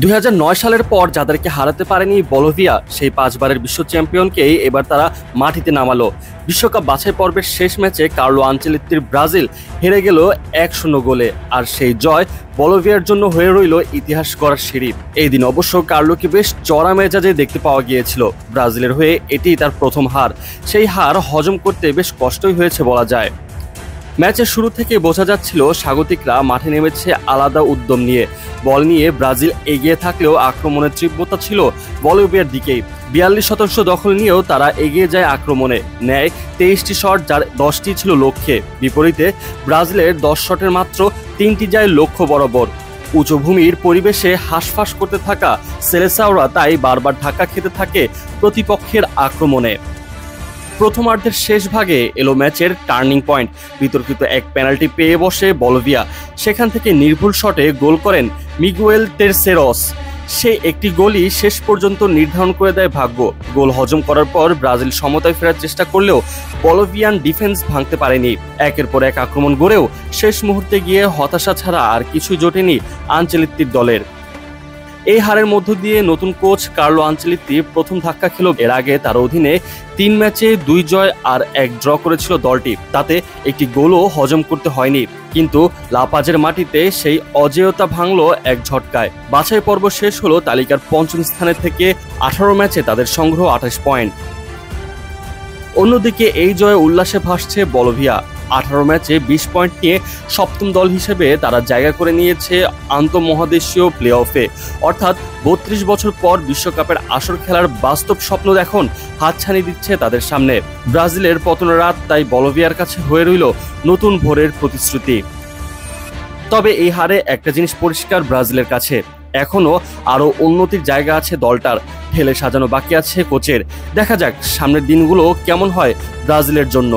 2009 সালের পর যাদেরকে হারাতে পারেনি বলোভিয়া, সেই 5 বারের বিশ্ব চ্যাম্পিয়নকেই এবার তারা মাটিতে নামালো। বিশ্বকাপ বাছাই পর্বের শেষ ম্যাচে কার্লো আনচেলত্তির ব্রাজিল হেরে গেল 1-0 গোলে, আর সেই জয় বলোভিয়ার জন্য হয়ে রইল ইতিহাস গড়ার সিঁড়ি। এই দিন অবশ্য কার্লোকে বেশ চড়া মেজাজে দেখতে পাওয়া গিয়েছিল। ব্রাজিলের হয়ে এটিই তার প্রথম হার। সেই হার হজম করতে বেশ কষ্টই হয়েছে বলা যায়। ম্যাচের শুরু থেকে বোঝা যাচ্ছিল স্বাগতিকরা মাঠে নেমেছে আলাদা উদ্যম নিয়ে। বল নিয়ে ব্রাজিল এগিয়ে থাকলেও আক্রমণের তীব্রতা ছিল বলোভিয়ার দিকেই। 42% দখল নিয়েও তারা এগিয়ে যায় আক্রমণে, নেয় 23টি শট, যার 10টি ছিল লক্ষ্যে। বিপরীতে ব্রাজিলের 10 শটের মাত্র 3টি যায় লক্ষ্য বরাবর। উঁচু ভূমির পরিবেশে হাঁসফাঁস করতে থাকা সেলেসাওরা তাই বারবার ধাক্কা খেতে থাকে প্রতিপক্ষের আক্রমণে। প্রথমার্ধের শেষ ভাগে এলো ম্যাচের টার্নিং পয়েন্ট। বিতর্কিত এক পেনাল্টি পেয়ে বসে বলোভিয়া, সেখান থেকে নির্ভুল শটে গোল করেন মিগুয়েল তেরসেরস। সে একটি গোলই শেষ পর্যন্ত নির্ধারণ করে দেয় ভাগ্য। গোল হজম করার পর ব্রাজিল সমতায় ফেরার চেষ্টা করলেও বলোভিয়ান ডিফেন্স ভাঙতে পারেনি। একের পর এক আক্রমণ গড়েও শেষ মুহূর্তে গিয়ে হতাশা ছাড়া আর কিছুই জোটেনি আনচেলত্তির দলের। এই হারের মধ্য দিয়ে নতুন কোচ কার্লো আনচেলত্তি প্রথম ধাক্কা খেল। এর আগে তার অধীনে 3 ম্যাচে 2 জয় আর 1 ড্র করেছিল দলটি, তাতে একটি গোলও হজম করতে হয়নি। কিন্তু লাপাজের মাটিতে সেই অজেয়তা ভাঙল এক ঝটকায়। বাছাই পর্ব শেষ হলো তালিকার 5ম স্থানে থেকে 18 ম্যাচে তাদের সংগ্রহ 28 পয়েন্ট। অন্যদিকে এই জয়ে উল্লাসে ভাসছে বলোভিয়া। 18 ম্যাচে 20 পয়েন্ট নিয়ে 7ম দল হিসেবে তারা জায়গা করে নিয়েছে আন্তঃমহাদেশীয় প্লে অফে। অর্থাৎ 32 বছর পর বিশ্বকাপের আসর খেলার বাস্তব স্বপ্ন এখন হাতছানি দিচ্ছে তাদের সামনে। ব্রাজিলের পতনের রাত তাই বলোভিয়ার কাছে হয়ে রইল নতুন ভোরের প্রতিশ্রুতি। তবে এই হারে একটা জিনিস পরিষ্কার ব্রাজিলের কাছে, এখনো আরো উন্নতির জায়গা আছে দলটার। ঢেলে সাজানো বাকি আছে কোচের। দেখা যাক সামনের দিনগুলো কেমন হয় ব্রাজিলের জন্য।